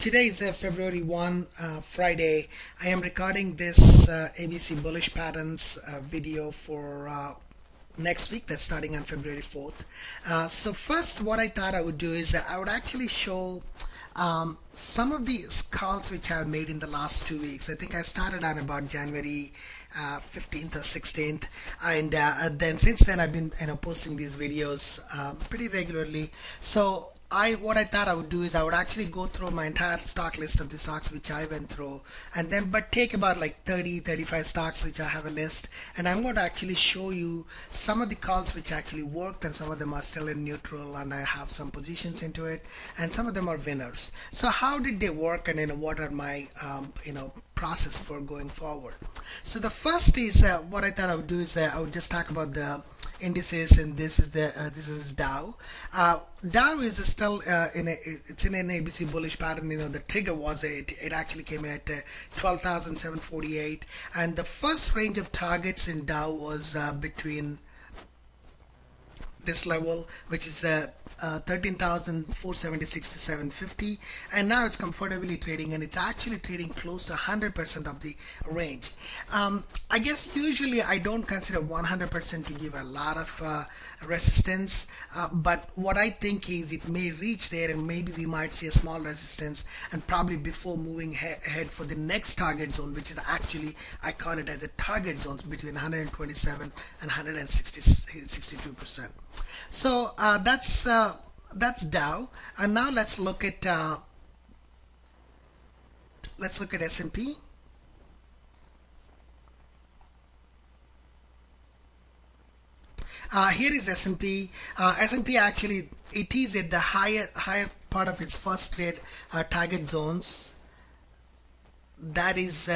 Today is February 1, Friday. I am recording this ABC Bullish Patterns video for next week, that's starting on February 4th. So first, what I thought I would do is I would actually show some of the calls which I've made in the last 2 weeks. I think I started on about January 15th or 16th, and then since then I've been posting these videos pretty regularly. So what I thought I would do is I would actually go through my entire stock list of the stocks which I went through, and then but take about like 35 stocks which I have a list, and I'm going to actually show you some of the calls which actually worked, and some of them are still in neutral, and I have some positions into it, and some of them are winners. So how did they work, and what are my process for going forward? So the first is what I thought I would do is I would just talk about the indices, and this is Dow. Dow is still it's in an ABC bullish pattern. The trigger was it actually came in at 12,748, and the first range of targets in Dow was between this level, which is 13,476 to 750, and now it's comfortably trading, and it's actually trading close to 100% of the range. I guess usually I don't consider 100% to give a lot of resistance, but what I think is it may reach there, and maybe we might see a small resistance, and probably before moving ahead for the next target zone, which is actually, I call it as a target zones between 127 and 162%. So that's Dow, and now let's look at S&P. Here is S&P. S&P actually, it is at the higher part of its first trade target zones. That is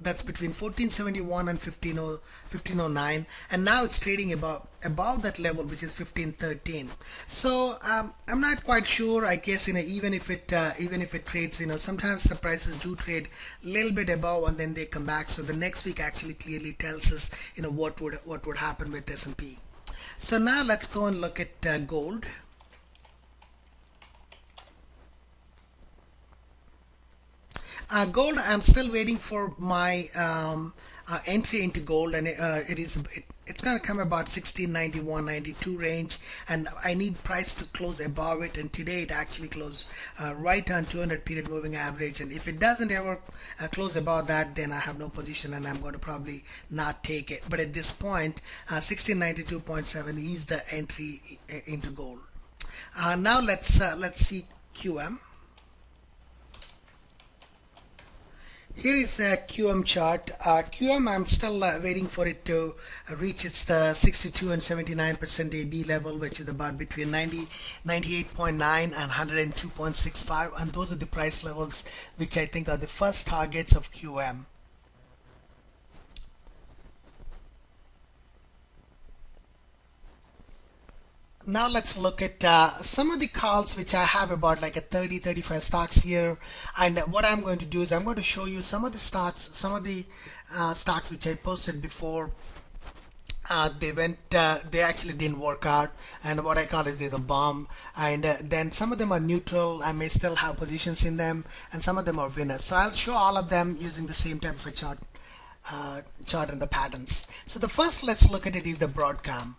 that's between 1471 and 1509, and now it's trading above that level, which is 1513. So I'm not quite sure. I guess even if it trades, sometimes the prices do trade a little bit above and then they come back. So the next week actually clearly tells us what would happen with S&P. So now let's go and look at gold. Gold, I'm still waiting for my entry into gold, and it's going to come about 1691, 92 range, and I need price to close above it, and today it actually closed right on 200 period moving average, and if it doesn't ever close above that, then I have no position, and I'm going to probably not take it. But at this point, 1692.7 is the entry into gold. Now let's see QM. Here is a QM chart. QM, I'm still waiting for it to reach its 62 and 79% AB level, which is about between 98.9 and 102.65, and those are the price levels which I think are the first targets of QM. Now let's look at some of the calls which I have about like a 35 stocks here, and what I'm going to do is I'm going to show you some of the stocks which I posted before they actually didn't work out, and what I call it is a bomb, and then some of them are neutral. I may still have positions in them, and some of them are winners. So I'll show all of them using the same type of a chart and the patterns. So the first, let's look at it, is the Broadcom.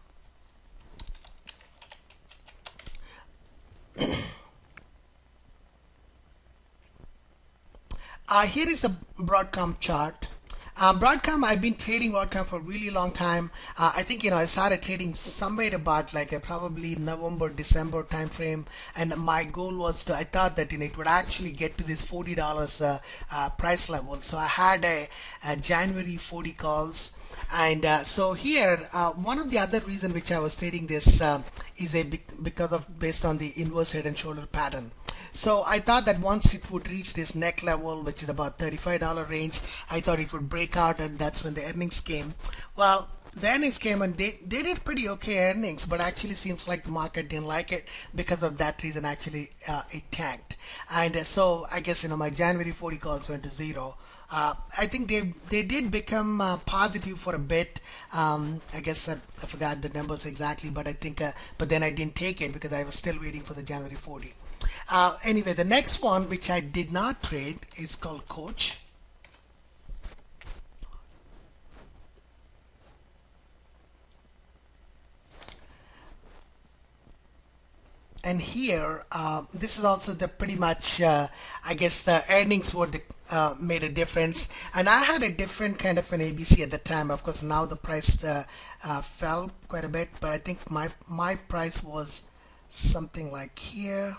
Here is the Broadcom chart. Broadcom, I've been trading Broadcom for a really long time. I think I started trading somewhere about like probably November, December time frame, and my goal was I thought that it would actually get to this $40 price level. So I had a January 40 calls. And so here, one of the other reason which I was trading this is based on the inverse head and shoulder pattern. So I thought that once it would reach this neck level, which is about $35 range, I thought it would break out, and that's when the earnings came. Well, the earnings came, and they did pretty okay earnings, but actually seems like the market didn't like it. Because of that reason, actually it tanked, and so I guess my January 40 calls went to zero. I think they did become positive for a bit. I guess I forgot the numbers exactly, but I think but then I didn't take it because I was still waiting for the January 40. Anyway, the next one which I did not trade is called Coach. And here, this is also the pretty much, I guess the earnings were the made a difference. And I had a different kind of an ABC at the time. Of course, now the price fell quite a bit, but I think my price was something like here.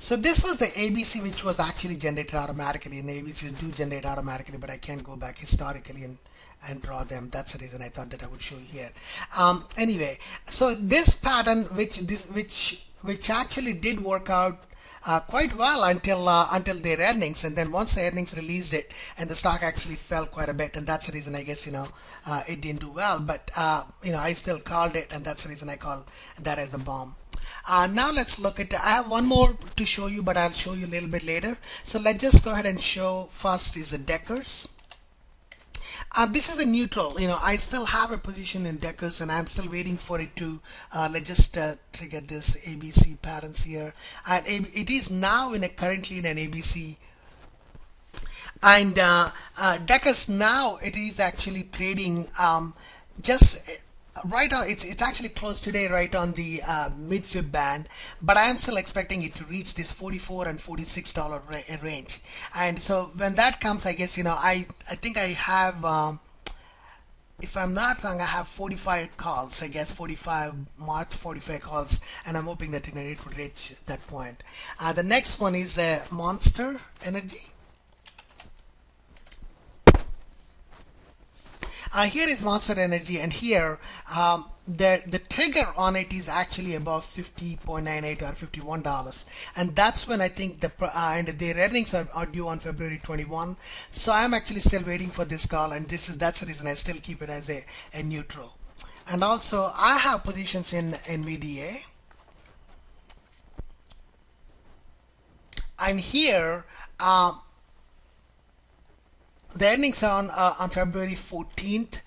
So this was the ABC which was actually generated automatically, and ABCs do generate automatically, but I can't go back historically and draw them. That's the reason I thought that I would show you here. Anyway, so this pattern which actually did work out quite well until their earnings, and then once the earnings released it, and the stock actually fell quite a bit, and that's the reason I guess it didn't do well. But I still called it, and that's the reason I call that as a bomb. Now let's look at, I have one more to show you, but I'll show you a little bit later. So let's just go ahead and show first is the Deckers. This is a neutral. I still have a position in Deckers, and I'm still waiting for it to, let's just trigger this ABC patterns here. And it is now currently in an ABC. And Deckers now, it is actually trading just right on. It's actually closed today right on the mid fib band, but I am still expecting it to reach this $44 and $46 range. And so when that comes, I guess I think I have, if I'm not wrong, I have 45 calls. I guess 45 March 45 calls, and I'm hoping that it would reach that point. The next one is Monster Energy. Here is Monster Energy, and here the trigger on it is actually above 50.98 or $51, and that's when I think and their earnings are due on February 21. So I'm actually still waiting for this call, and that's the reason I still keep it as a neutral. And also I have positions in NVDA, and here the earnings are on February 14th,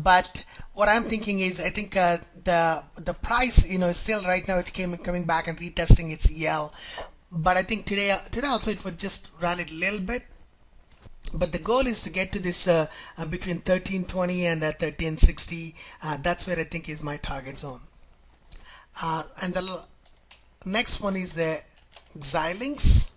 but what I'm thinking is I think the price is still right now it's coming back and retesting its EL, but I think today also it would just rally a little bit, but the goal is to get to this between 1320 and 1360. That's where I think is my target zone. And the next one is the Xilinx.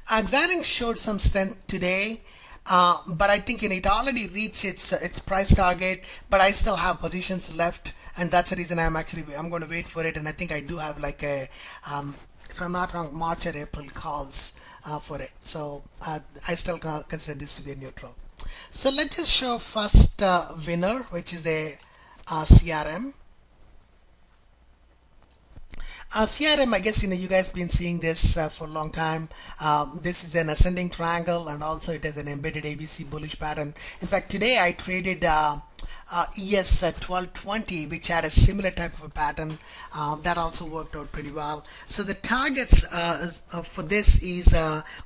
Xilinx showed some strength today, but I think it already reached its price target, but I still have positions left, and that's the reason I'm going to wait for it. And I think I do have like a if I'm not wrong, March or April calls for it, so I still consider this to be a neutral. So let's just show first winner, which is a CRM. CRM, I guess you guys been seeing this for a long time. This is an ascending triangle, and also it has an embedded ABC bullish pattern. In fact, today I traded ES 1220, which had a similar type of a pattern. That also worked out pretty well. So the targets for this is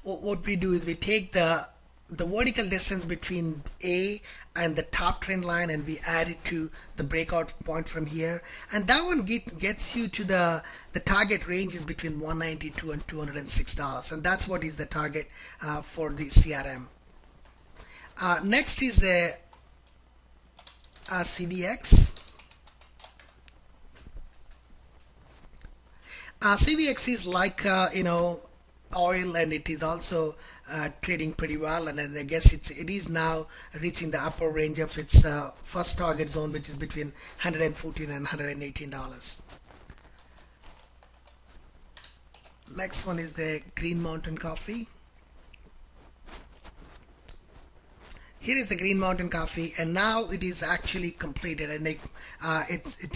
what we do is we take the vertical distance between A and the top trend line, and we add it to the breakout point from here, and that one gets you to the target range is between $192 and $206, and that's what is the target for the CRM. Next is the CVX. CVX is like oil, and it is also trading pretty well, and I guess it is now reaching the upper range of its first target zone, which is between $114 and $118. Next one is the Green Mountain Coffee. Here is the Green Mountain Coffee, and now it is actually completed, and it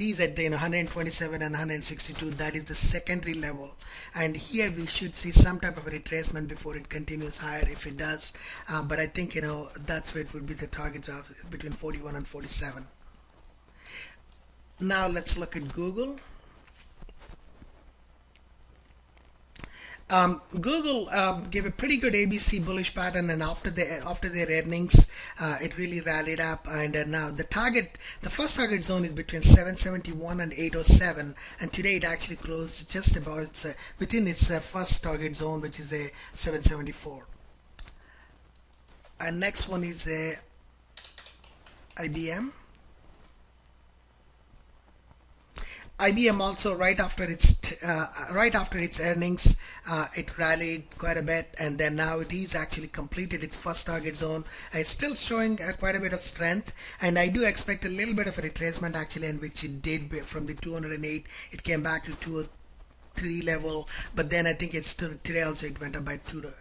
is at the 127 and 162. That is the secondary level, and here we should see some type of a retracement before it continues higher, if it does. But I think that's where it would be the targets of between 41 and 47. Now let's look at Google. Google gave a pretty good ABC bullish pattern, and after their earnings, it really rallied up. And now the first target zone is between 771 and 807, and today it actually closed just about within its first target zone, which is a 774. And next one is a IBM. IBM also right after its earnings, it rallied quite a bit, and then now it is actually completed its first target zone. It's still showing quite a bit of strength, and I do expect a little bit of a retracement actually, in which it did from the 208. It came back to 203 level, but then I think it's still today also it went up by $2,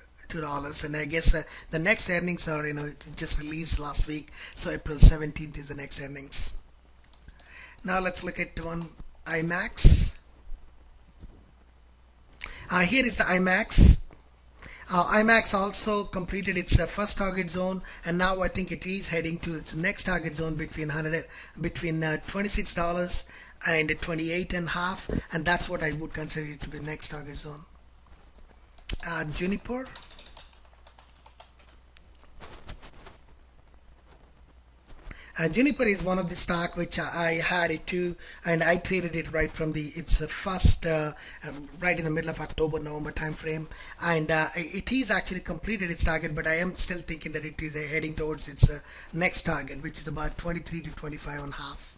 and I guess the next earnings are it just released last week, so April 17th is the next earnings. Now let's look at one IMAX. Here is the IMAX. IMAX also completed its first target zone, and now I think it is heading to its next target zone between $26 and 28.5, and that's what I would consider it to be the next target zone. Juniper. Juniper is one of the stock which I had it too, and I traded it right from its first right in the middle of October November time frame, and it is actually completed its target, but I am still thinking that it is heading towards its next target, which is about 23 to 25 and a half.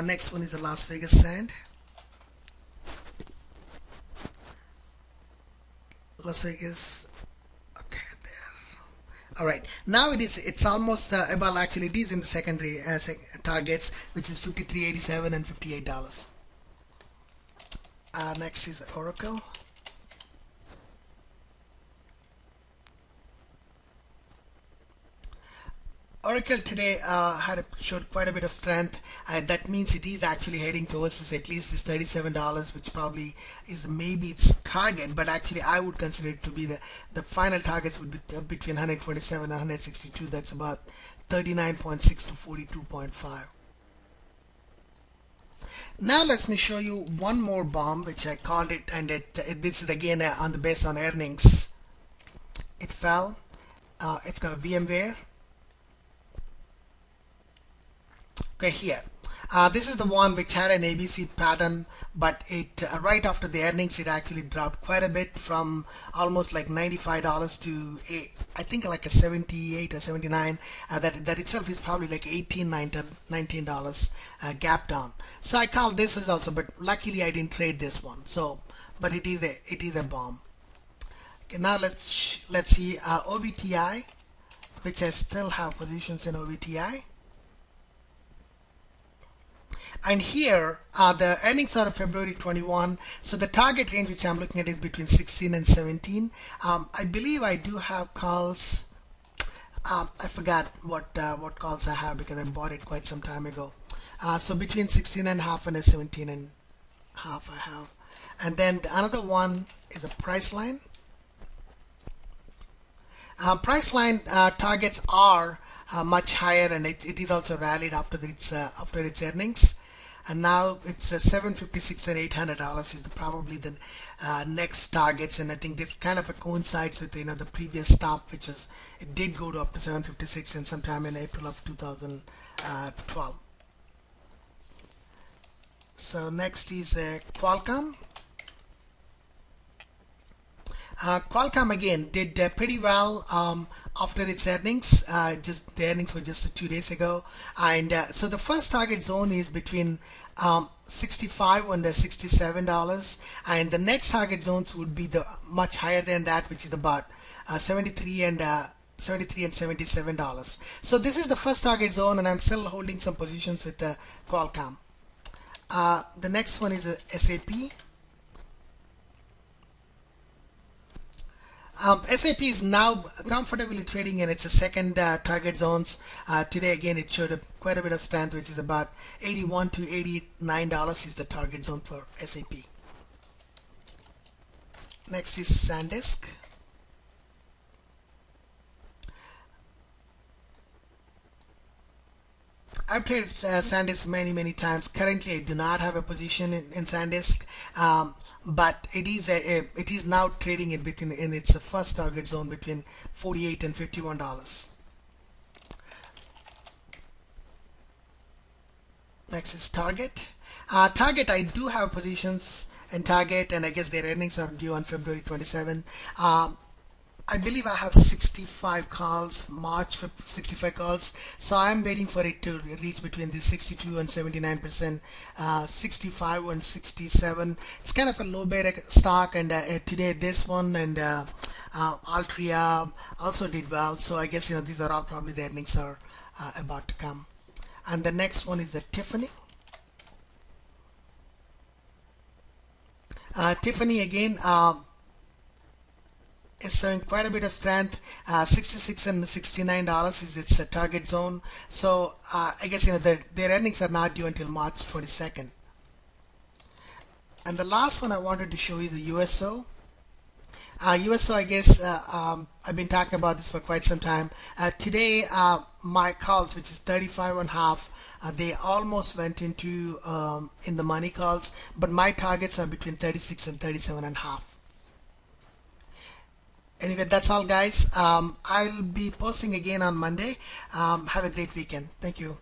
Next one is the Las Vegas Sand. Las Vegas. Okay, there. All right. Now it's almost well, actually it is in the secondary targets, which is 53.87 and $58. Next is Oracle. Oracle today showed quite a bit of strength. That means it is actually heading towards at least this $37, which probably is maybe its target. But actually, I would consider it to be the final targets would be between 127 and 162. That's about 39.6 to 42.5. Now let me show you one more bomb, which I called it, and this is again based on earnings. It fell. It's got a VMware. Okay, here. This is the one which had an ABC pattern, but it right after the earnings, it actually dropped quite a bit from almost like $95 to I think like a 78 or 79. That itself is probably like $19 gap down. So I call this as also, but luckily I didn't trade this one. So, but it is a bomb. Okay, now let's see OVTI, which I still have positions in OVTI. And here the earnings are of February 21, so the target range which I'm looking at is between 16 and 17. I believe I do have calls. I forgot what calls I have because I bought it quite some time ago. So between 16 and a half and a 17 and a half I have. And then another one is a price line. Price line targets are much higher, and it is also rallied after its earnings. And now it's $756 and $800 is probably the next targets, and I think this kind of coincides with the previous stop, which is it did go to up to 756 in sometime in April of 2012. So next is Qualcomm. Qualcomm again did pretty well after its earnings. Just the earnings were just 2 days ago, and so the first target zone is between $65 and $67, and the next target zones would be the much higher than that, which is about $73 and $77. So this is the first target zone, and I'm still holding some positions with Qualcomm. The next one is SAP. SAP is now comfortably trading in its second target zones. Today again it showed quite a bit of strength, which is about $81 to $89 is the target zone for SAP. Next is SanDisk. I've traded SanDisk many times. Currently I do not have a position in SanDisk. but it is now trading in between in its first target zone between 48 and $51. Next is Target. Target, I do have positions in Target, and I guess their earnings are due on February 27. I believe I have 65 calls, 65 calls. So I'm waiting for it to reach between the 62 and 79%, 65 and 67. It's kind of a low beta stock, and today this one and Altria also did well. So I guess these are all probably the earnings are about to come. And the next one is the Tiffany. Tiffany again. Is showing quite a bit of strength. 66 and $69 is its target zone. So I guess their earnings are not due until March 22nd. And the last one I wanted to show you the USO. USO, I guess I've been talking about this for quite some time. Today, my calls, which is 35 and a half, they almost went into in the money calls, but my targets are between 36 and 37 and a half. Anyway, that's all, guys. I'll be posting again on Monday. Have a great weekend. Thank you.